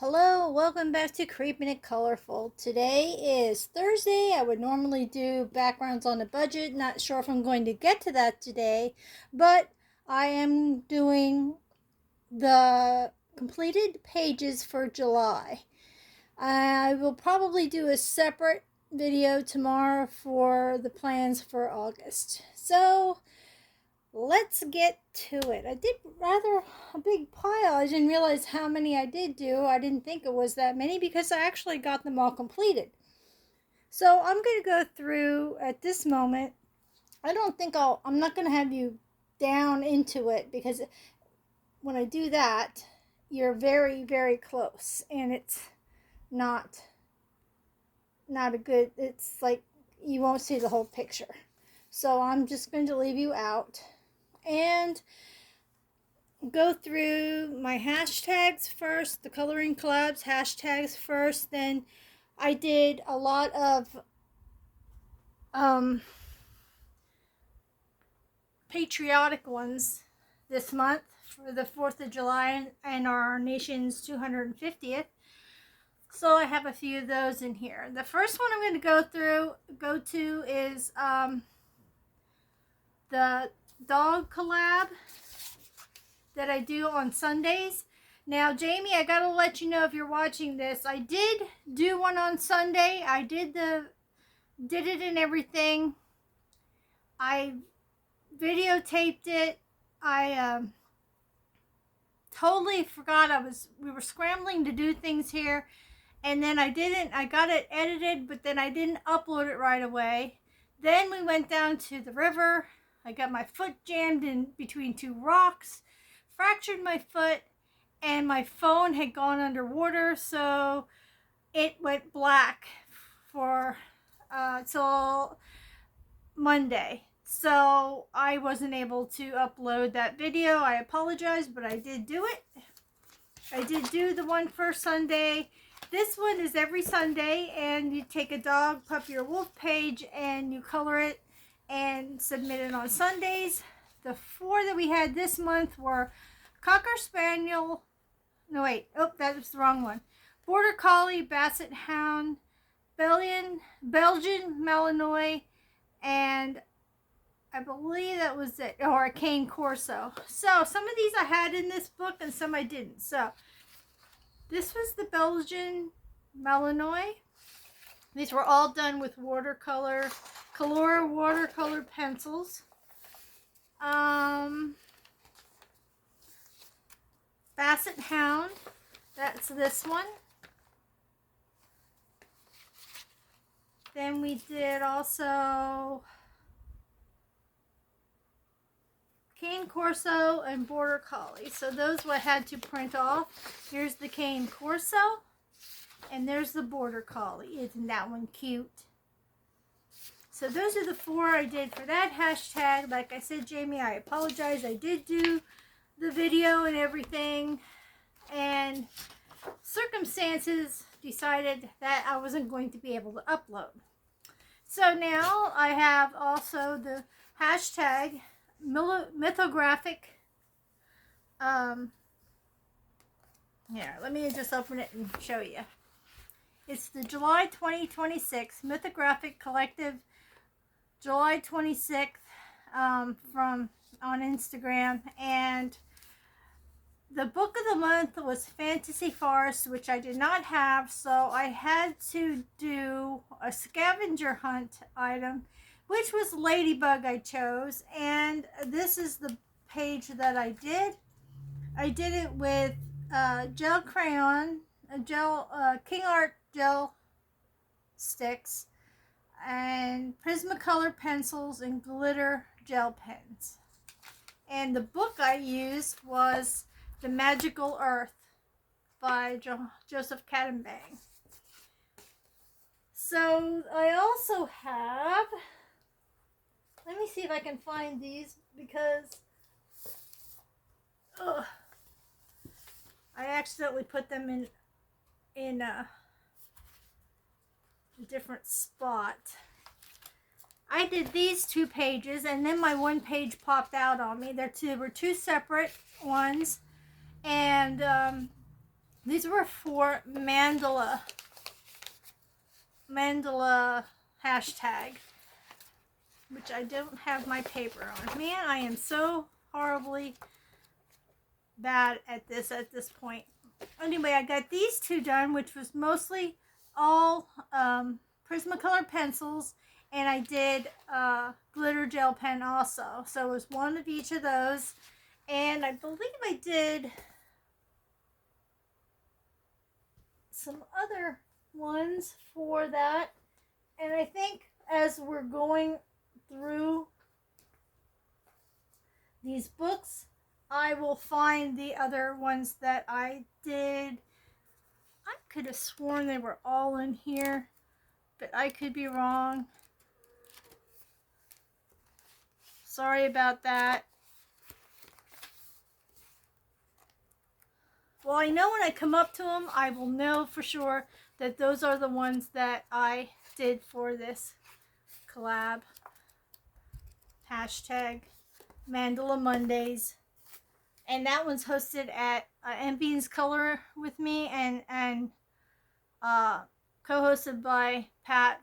Hello, welcome back to Creeping It Colorful. Today is Thursday. I would normally do backgrounds on a budget. Not sure if I'm going to get to that today, but I am doing the completed pages for July. I will probably do a separate video tomorrow for the plans for August. So, let's get to it. I did rather a big pile. I didn't realize how many I did do. I didn't think it was that many because I actually got them all completed. So I'm going to go through at this moment. I'm not going to have you down into it because when I do that, you're very, very close and it's not a good, it's like you won't see the whole picture. So I'm just going to leave you out and go through my hashtags first, the coloring collabs hashtags first. Then I did a lot of patriotic ones this month for the 4th of July and our nation's 250th. So I have a few of those in here. The first one I'm going to go to is the dog collab that I do on Sundays. Now, Jamie, I gotta let you know if you're watching this, I did do one on Sunday. I did it and everything. I videotaped it. I totally forgot we were scrambling to do things here, and then I got it edited, but then I didn't upload it right away. Then we went down to the river. I got my foot jammed in between two rocks, fractured my foot, and my phone had gone underwater, so it went black for till Monday. So I wasn't able to upload that video. I apologize, but I did do it. I did do the one for Sunday. This one is every Sunday, and you take a dog, puppy, or wolf page, and you color it and submit it on Sundays. The 4 that we had this month were Cocker Spaniel, that was the wrong one. Border Collie, Basset Hound, Belgian Malinois, and I believe that was it, or a Cane Corso. So some of these I had in this book and some I didn't. So this was the Belgian Malinois. These were all done with watercolor, Colora watercolor pencils. Basset Hound, that's this one. Then we did also Cane Corso and Border Collie. So those I had to print off. Here's the Cane Corso, and there's the Border Collie. Isn't that one cute? So those are the 4 I did for that hashtag. Like I said, Jamie, I apologize. I did do the video and everything, and circumstances decided that I wasn't going to be able to upload. So now I have also the hashtag Mythographic. Here, let me just open it and show you. It's the July 2026 Mythographic Collective, July 26th, from on Instagram, and the book of the month was Fantasy Forest, which I did not have, so I had to do a scavenger hunt item, which was Ladybug I chose, and this is the page that I did. I did it with gel crayon, King Art gel sticks, and Prismacolor pencils and glitter gel pens. And the book I used was The Magical Earth by Joseph Cadenbang. So I also have, let me see if I can find these because I accidentally put them in a different spot. I did these 2 pages, and then my 1 page popped out on me. There were 2 separate ones, and These were for Mandala hashtag, which I don't have my paper on. Man, I am so horribly bad at this point. Anyway, I got these two done, which was mostly all Prismacolor pencils, and I did glitter gel pen also. So it was one of each of those, and I believe I did some other ones for that. And I think as we're going through these books, I will find the other ones that I did. I could have sworn they were all in here, but I could be wrong. Sorry about that. Well, I know when I come up to them, I will know for sure that those are the ones that I did for this collab. Hashtag Mandala Mondays. And that one's hosted at Envy's Color with me and co-hosted by Pat,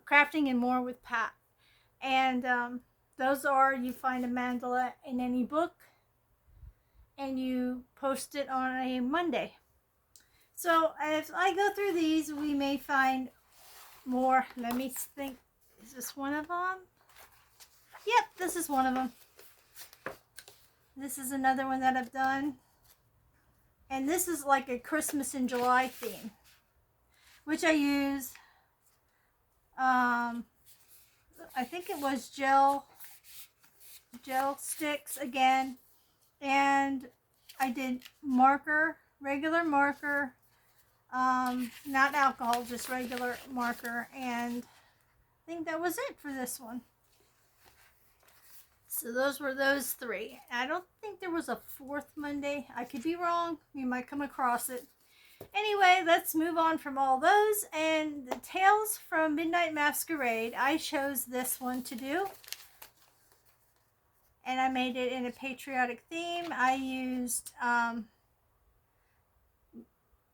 Crafting and More with Pat. And those are, you find a mandala in any book and you post it on a Monday. So as I go through these, we may find more. Let me think. Is this one of them? Yep, this is one of them. This is another one that I've done. And this is like a Christmas in July theme, which I use, I think it was gel sticks again. And I did marker, regular marker, not alcohol, just regular marker. And I think that was it for this one. So those were those three. I don't think there was a fourth Monday. I could be wrong. You might come across it. Anyway, let's move on from all those. And the Tales from Midnight Masquerade, I chose this one to do. And I made it in a patriotic theme. I used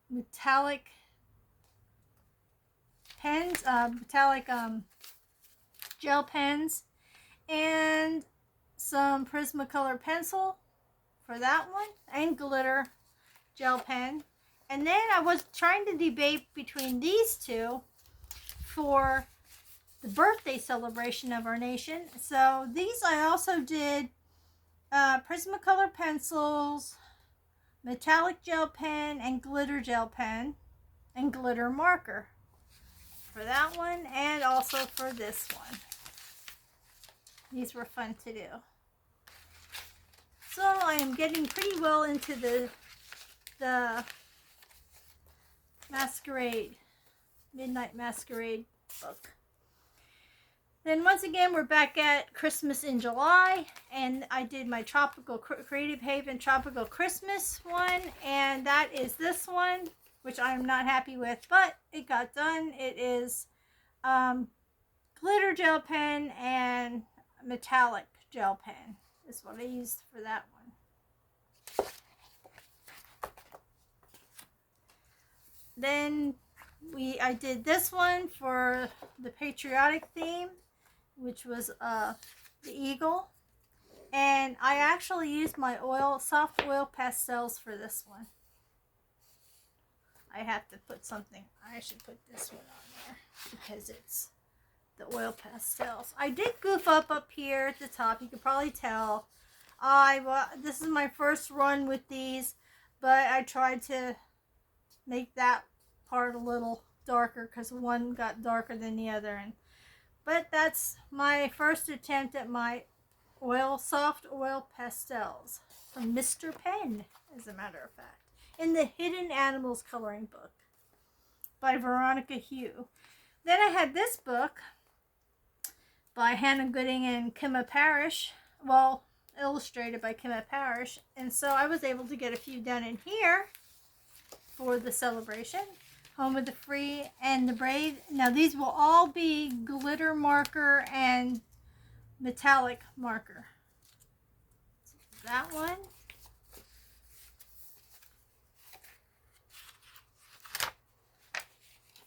metallic pens, metallic gel pens, and some Prismacolor pencil for that one, and glitter gel pen. And then I was trying to debate between these two for the birthday celebration of our nation. So these I also did Prismacolor pencils, metallic gel pen, and glitter gel pen, and glitter marker for that one, and also for this one. These were fun to do. So I am getting pretty well into the Masquerade, Midnight Masquerade book. Then once again, we're back at Christmas in July, and I did my Tropical Creative Haven Tropical Christmas one, and that is this one, which I'm not happy with, but it got done. It is glitter gel pen and metallic gel pen is what I used for that one. Then I did this one for the patriotic theme, which was the eagle, and I actually used my soft oil pastels for this one. I have to put something. I should put this one on there because it's the oil pastels. I did goof up here at the top. You can probably tell. This is my first run with these, but I tried to make that part a little darker because one got darker than the other. But that's my first attempt at my soft oil pastels from Mr. Penn, as a matter of fact, in the Hidden Animals coloring book by Veronica Hugh. Then I had this book by Hannah Gooding and Kimma Parrish, well, illustrated by Kimma Parrish, and so I was able to get a few done in here for the celebration. Home of the Free and the Brave. Now these will all be glitter marker and metallic marker. So that one.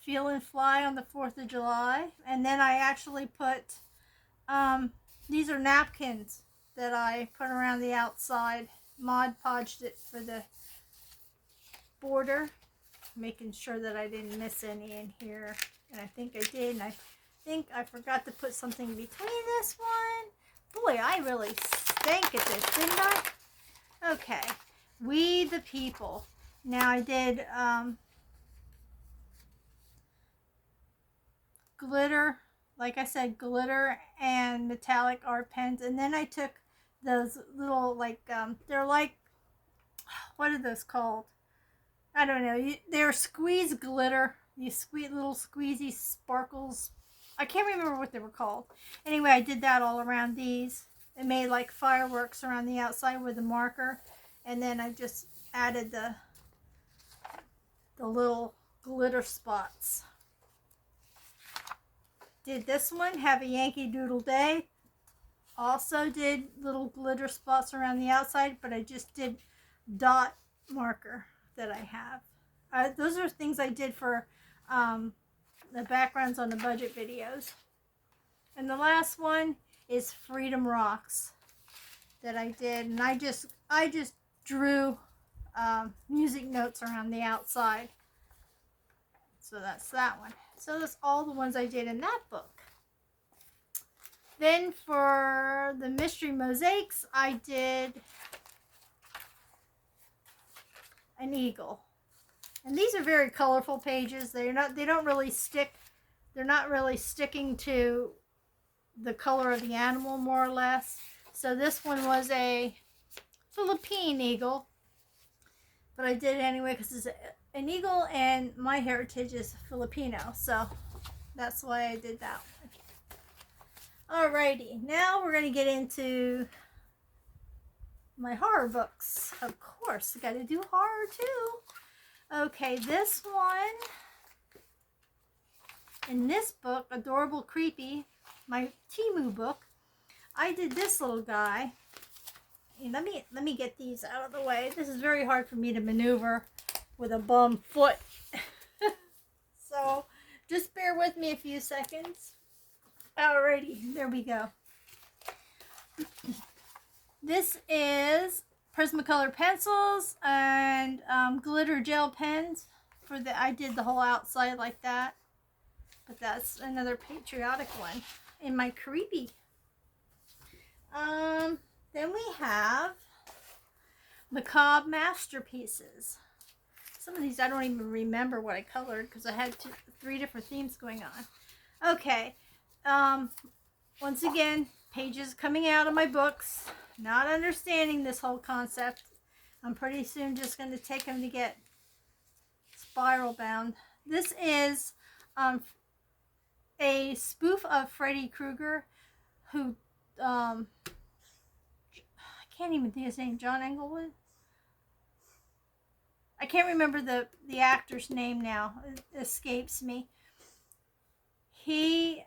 Feel and Fly on the 4th of July. And then I actually put, these are napkins that I put around the outside. Mod Podged it for the border, making sure that I didn't miss any in here. And I think I did, and I think I forgot to put something between this one. Boy, I really stank at this, didn't I? Okay, We the People. Now I did glitter, like I said, glitter and metallic art pens, and then I took those little, like, they're like, what are those called? I don't know. They're squeeze glitter. These sweet little squeezy sparkles. I can't remember what they were called. Anyway, I did that all around these. It made like fireworks around the outside with a marker. And then I just added the little glitter spots. Did this one, Have a Yankee Doodle Day. Also did little glitter spots around the outside, but I just did dot marker that I have. Those are things I did for the backgrounds on the budget videos. And the last one is Freedom Rocks that I did, and I just drew music notes around the outside. So that's that one. So that's all the ones I did in that book. Then for the mystery mosaics, I did an eagle. And these are very colorful pages. They don't really stick. They're not really sticking to the color of the animal, more or less. So this one was a Philippine eagle, but I did it anyway because it's an eagle and my heritage is Filipino, so that's why I did that one. Alrighty, now we're going to get into my horror books. Of course, I got to do horror too. Okay, this one, in this book, Adorable Creepy, my Temu book, I did this little guy. Let me get these out of the way. This is very hard for me to maneuver with a bum foot. So just bear with me a few seconds. Alrighty, there we go. This is Prismacolor pencils and glitter gel pens. I did the whole outside like that. But that's another patriotic one in my creepy. Then we have Macabre Masterpieces. Some of these I don't even remember what I colored because I had 3 different themes going on. Okay. Once again, pages coming out of my books. Not understanding this whole concept. I'm pretty soon just going to take them to get spiral bound. This is a spoof of Freddy Krueger, who I can't even think his name. John Englewood. I can't remember the actor's name now. It escapes me. He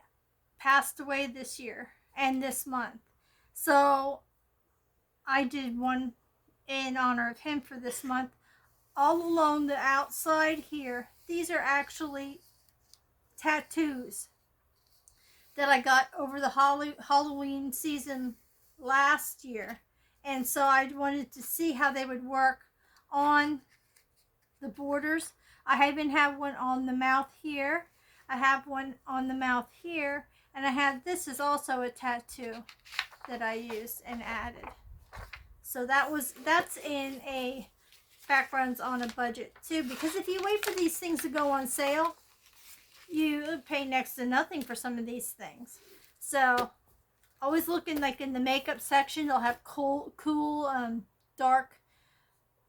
passed away this year and this month. So I did one in honor of him for this month. All along the outside here, these are actually tattoos that I got over the Halloween season last year. And so I wanted to see how they would work on the borders. I even have one on the mouth here. I have one on the mouth here. And I have, this is also a tattoo that I used and added. So that's in a backgrounds on a budget too. Because if you wait for these things to go on sale, you pay next to nothing for some of these things. So always looking like in the makeup section, they'll have cool dark,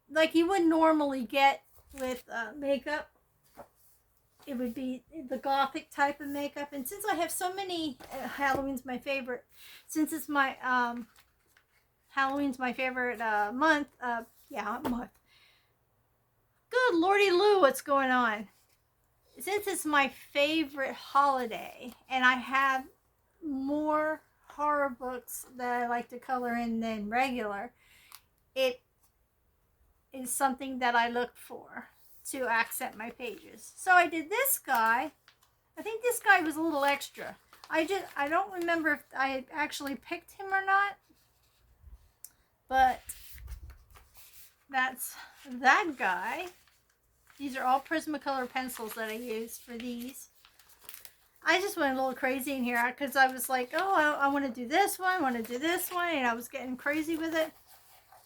like you would normally get with makeup. It would be the gothic type of makeup. And since I have so many, Halloween's my favorite. Since it's my Halloween's my favorite month. Month. Good Lordy Lou, what's going on? Since it's my favorite holiday, and I have more horror books that I like to color in than regular, it is something that I look for to accent my pages. So I did this guy. I think this guy was a little extra. I don't remember if I actually picked him or not, but that's that guy. These are all Prismacolor pencils that I used for these. I just went a little crazy in here because I was like, oh, I want to do this one, I want to do this one, and I was getting crazy with it.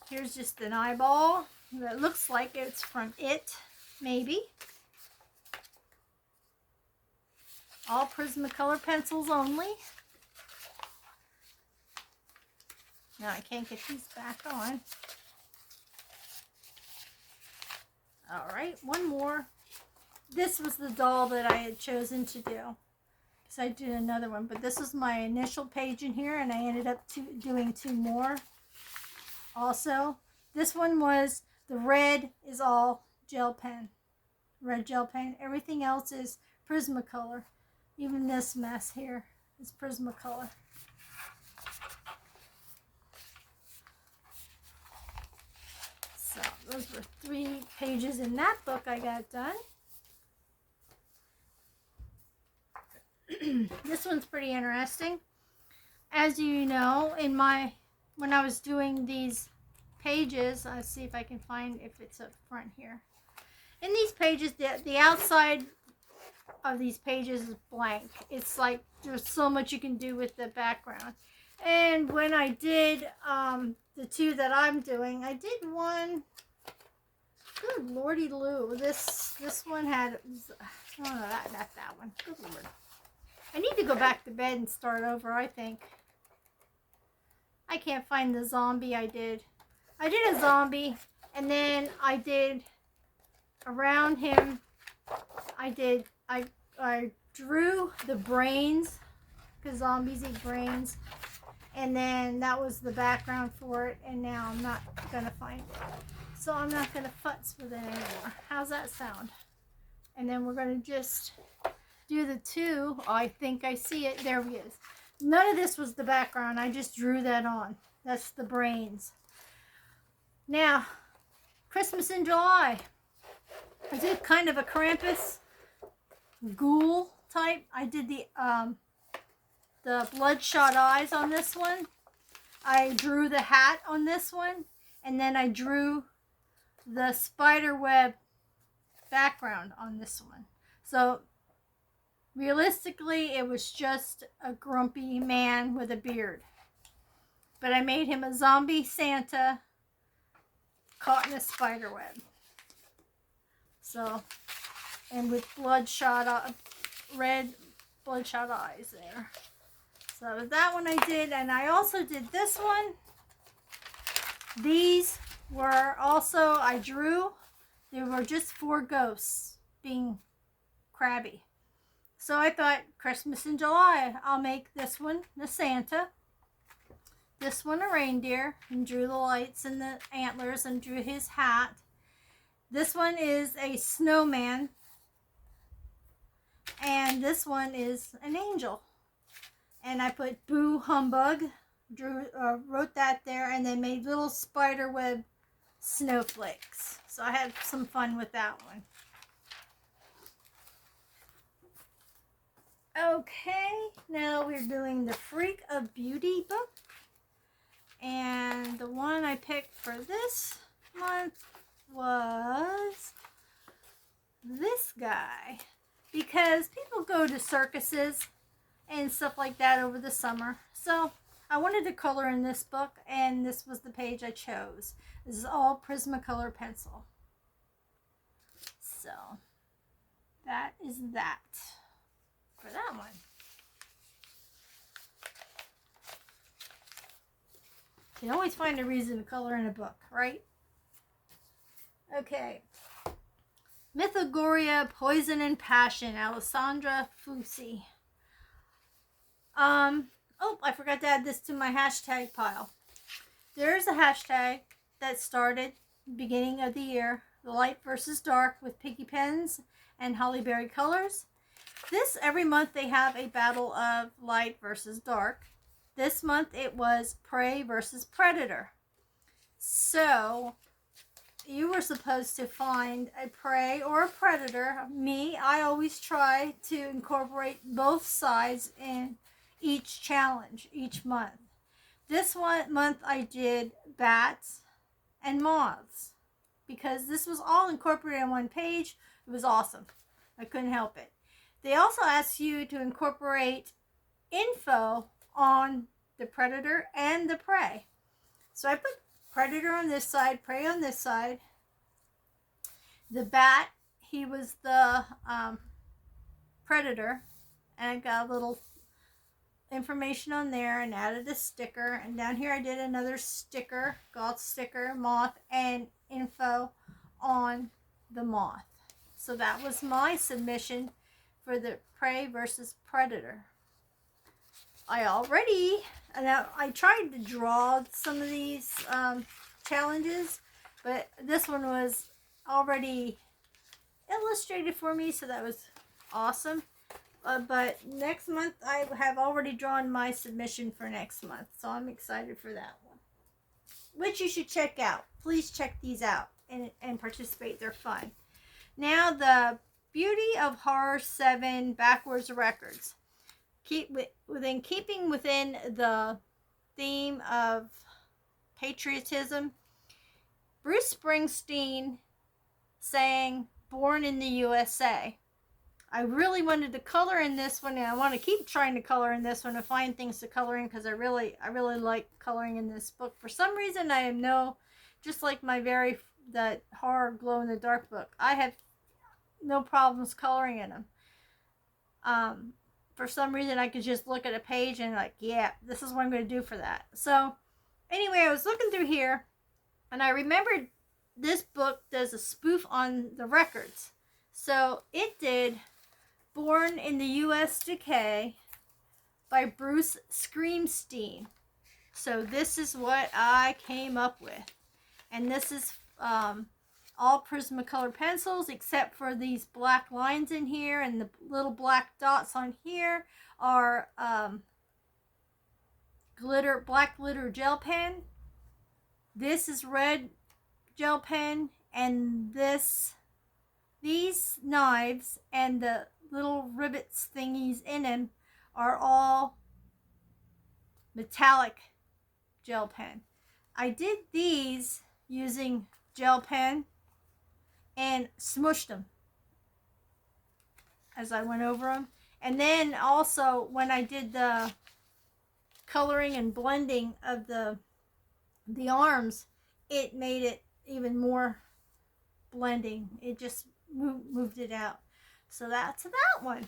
Here's just an eyeball that looks like it's from It, maybe. All Prismacolor pencils only. Now I can't get these back on. Alright, one more. This was the doll that I had chosen to do. Because I did another one. But this was my initial page in here. And I ended up doing 2 more. Also, this one was the red is all gel pen. Red gel pen. Everything else is Prismacolor. Even this mess here is Prismacolor. So those were 3 pages in that book I got done. This one's pretty interesting. As you know, when I was doing these pages, I'll see if I can find if it's up front here. In these pages, the outside of these pages is blank. It's like there's so much you can do with the background. And when I did the 2 that I'm doing, I did one. Good lordy Lou. This one had, oh no, not that one. Good lord. I need to go back to bed and start over, I think. I can't find the zombie I did. I did a zombie, and then I did around him, I drew the brains, because zombies eat brains, and then that was the background for it, and now I'm not going to find it. So I'm not going to futz with it anymore. How's that sound? And then we're going to just do the 2. Oh, I think I see it. There he is. None of this was the background. I just drew that on. That's the brains. Now, Christmas in July. I did kind of a Krampus ghoul type. I did the bloodshot eyes on this one. I drew the hat on this one. And then I drew the spider web background on this one. So realistically, it was just a grumpy man with a beard. But I made him a zombie Santa caught in a spider web. So, and with bloodshot, red bloodshot eyes there. So that one I did, and I also did this one. These were also, I drew, they were just 4 ghosts being crabby. So I thought, Christmas in July, I'll make this one the Santa, this one a reindeer, and drew the lights and the antlers and drew his hat. This one is a snowman, and this one is an angel. And I put Boo Humbug, wrote that there, and then made little spider web snowflakes. So I had some fun with that one. Okay, now we're doing the Freak of Beauty book. And the one I picked for this month was this guy. Because people go to circuses and stuff like that over the summer. So I wanted to color in this book, and this was the page I chose. This is all Prismacolor pencil. So that is that for that one. You can always find a reason to color in a book, right? Okay. Mythographic, Poison and Passion, Alessandra Fusi. Oh, I forgot to add this to my hashtag pile. There's a hashtag that started beginning of the year, the light versus dark with Piggy Pens and Hollyberry colors. This, every month they have a battle of light versus dark. This month it was Prey versus Predator. So you were supposed to find a prey or a predator. Me, I always try to incorporate both sides in each challenge each month. This one month I did bats and moths because this was all incorporated on one page. It was awesome. I couldn't help it. They also ask you to incorporate info on the predator and the prey. So I put predator on this side, prey on this side. The bat, he was the predator, and I got a little information on there and added a sticker. And down here I did another sticker, gold sticker, moth, and info on the moth. So that was my submission for the prey versus predator. I tried to draw some of these challenges, but this one was already illustrated for me, so that was awesome. But next month, I have already drawn my submission for next month, so I'm excited for that one, which you should check out. Please check these out and participate. They're fun. Now, the Beauty of Horror 7 Backwards Records. Keeping within the theme of patriotism, Bruce Springsteen sang Born in the USA. I really wanted to color in this one, and I want to keep trying to color in this one and find things to color in because I really like coloring in this book. For some reason, I know, just like that horror glow in the dark book, I have no problems coloring in them. For some reason, I could just look at a page and like, yeah, this is what I'm going to do for that. So anyway, I was looking through here, and I remembered this book does a spoof on the records. So it did Born in the U.S. by Bruce Springsteen. So this is what I came up with. And this is all Prismacolor pencils except for these black lines in here, and the little black dots on here are black glitter gel pen. This is red gel pen, and these knives and the little rivets thingies in them are all metallic gel pen. I did these using gel pen and smushed them as I went over them. And then also when I did the coloring and blending of the arms, it made it even more blending. It just moved it out. So that's that one.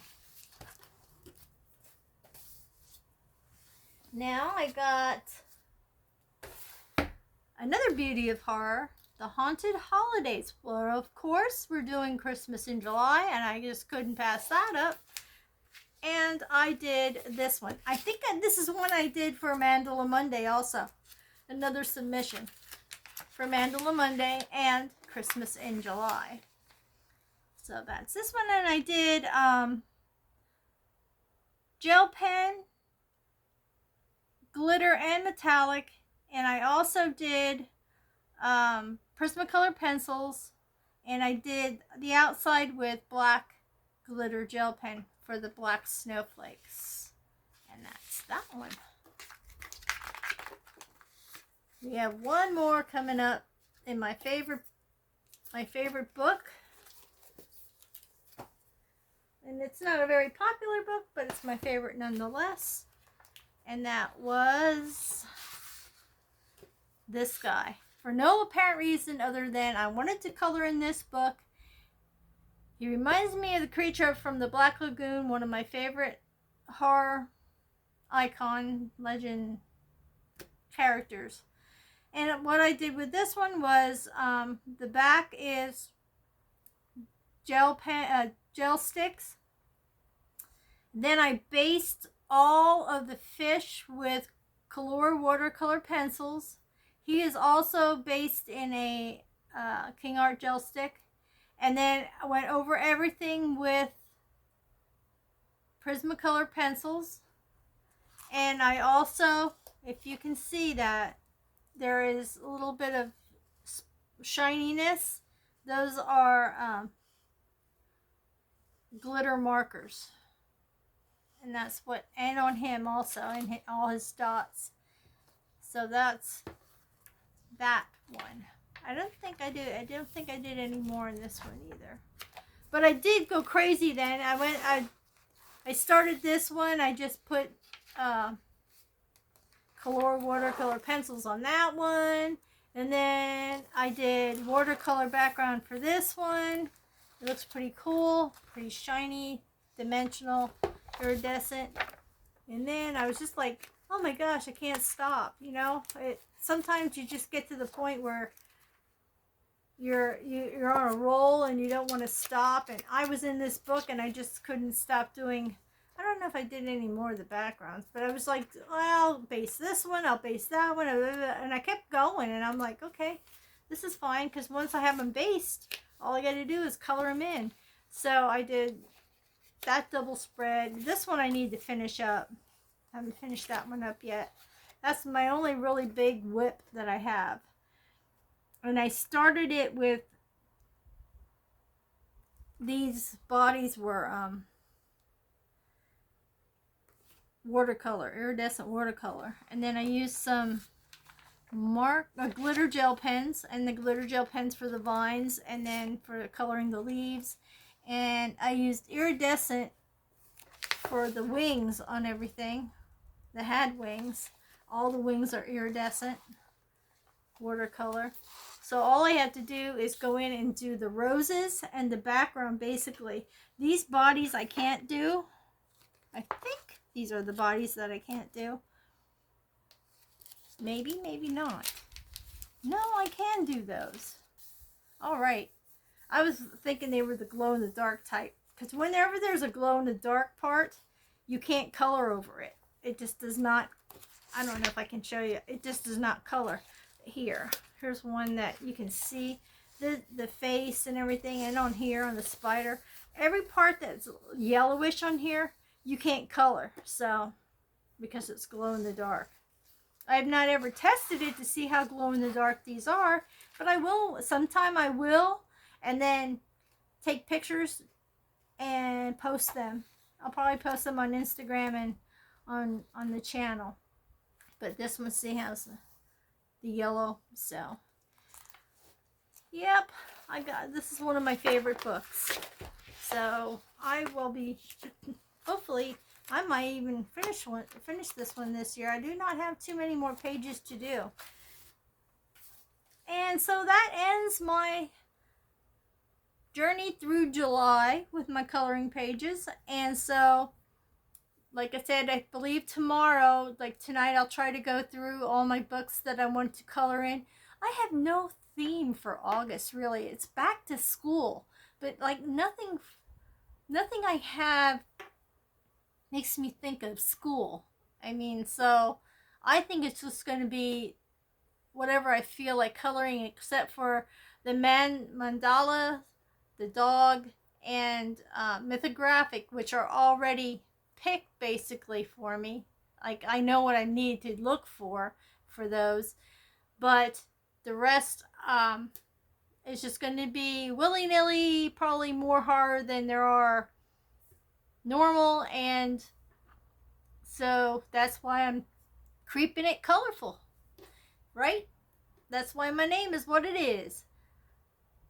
Now I got another Beauty of Horror, The Haunted Holidays. Well, of course, we're doing Christmas in July, and I just couldn't pass that up. And I did this one. I think this is one I did for Mandala Monday also. Another submission for Mandala Monday and Christmas in July. So that's this one. And I did gel pen, glitter, and metallic. And I also did Prismacolor pencils. And I did the outside with black glitter gel pen for the black snowflakes. And that's that one. We have one more coming up in my favorite book. And it's not a very popular book, but it's my favorite nonetheless. And that was this guy. For no apparent reason other than I wanted to color in this book. He reminds me of the creature from the Black Lagoon, one of my favorite horror icon legend characters. And what I did with this one was the back is gel sticks. Then I based all of the fish with color watercolor pencils. He is also based in a King Art gel stick. And then I went over everything with Prismacolor pencils. And I also, if you can see that, there is a little bit of shininess, those are glitter markers. And that's what, and on him also, and all his dots. So that's that one. I don't think I did any more in this one either. But I did go crazy then. I started this one. I just put watercolor pencils on that one. And then I did watercolor background for this one. It looks pretty cool, pretty shiny, dimensional, iridescent. And then I was just like, oh my gosh, I can't stop, you know? Sometimes you just get to the point where you're on a roll and you don't want to stop. And I was in this book and I just couldn't stop doing. I don't know if I did any more of the backgrounds, but I was like, well, I'll base this one, I'll base that one, and I kept going. And I'm like, okay, this is fine, because once I have them based, all I got to do is color them in. So I did that double spread. This one I need to finish up. I haven't finished that one up yet. That's my only really big whip that I have. And I started it with, these bodies were watercolor, iridescent watercolor. And then I used some glitter gel pens, and the glitter gel pens for the vines, and then for coloring the leaves. And I used iridescent for the wings on everything that had wings. All the wings are iridescent watercolor. So all I have to do is go in and do the roses and the background. Basically, these bodies I can't do. I think these are the bodies that I can't do. Maybe, maybe not. No, I can do those. All right. I was thinking they were the glow-in-the-dark type. Because whenever there's a glow-in-the-dark part, you can't color over it. It just does not. I don't know if I can show you. It just does not color. Here's one that you can see the face and everything. And on here, on the spider. Every part that's yellowish on here, you can't color. So, because it's glow-in-the-dark. I have not ever tested it to see how glow-in-the-dark these are, but I will, sometime I will, and then take pictures and post them. I'll probably post them on Instagram and on the channel. But this one, see, has the yellow, so. Yep, this is one of my favorite books. So, I will be, hopefully, I might even finish this one this year. I do not have too many more pages to do. And so that ends my journey through July with my coloring pages. And so, like I said, I believe tomorrow, like tonight, I'll try to go through all my books that I want to color in. I have no theme for August, really. It's back to school. But like nothing I have makes me think of school. I mean, so I think it's just going to be whatever I feel like coloring, except for the mandala, the dog, and mythographic, which are already picked basically for me. Like, I know what I need to look for those, but the rest is just going to be willy-nilly, probably more horror than there are normal, and so that's why I'm keeping it colorful, right? That's why my name is what it is.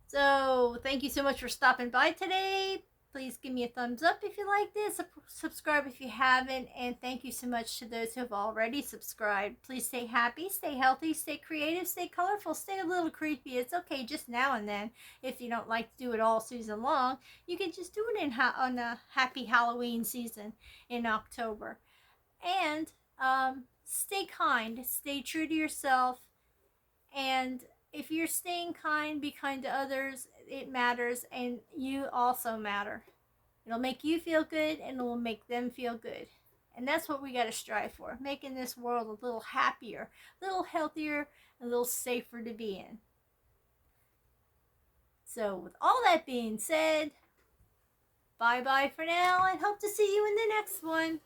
So thank you so much for stopping by today. Please give me a thumbs up if you like this, subscribe if you haven't, and thank you so much to those who have already subscribed. Please stay happy, stay healthy, stay creative, stay colorful, stay a little creepy. It's okay just now and then. If you don't like to do it all season long, you can just do it on the happy Halloween season in October. And stay kind, stay true to yourself, and if you're staying kind, be kind to others. It matters, and you also matter. It'll make you feel good, and it will make them feel good. And that's what we got to strive for, making this world a little happier, a little healthier, a little safer to be in. So with all that being said, bye-bye for now, and hope to see you in the next one.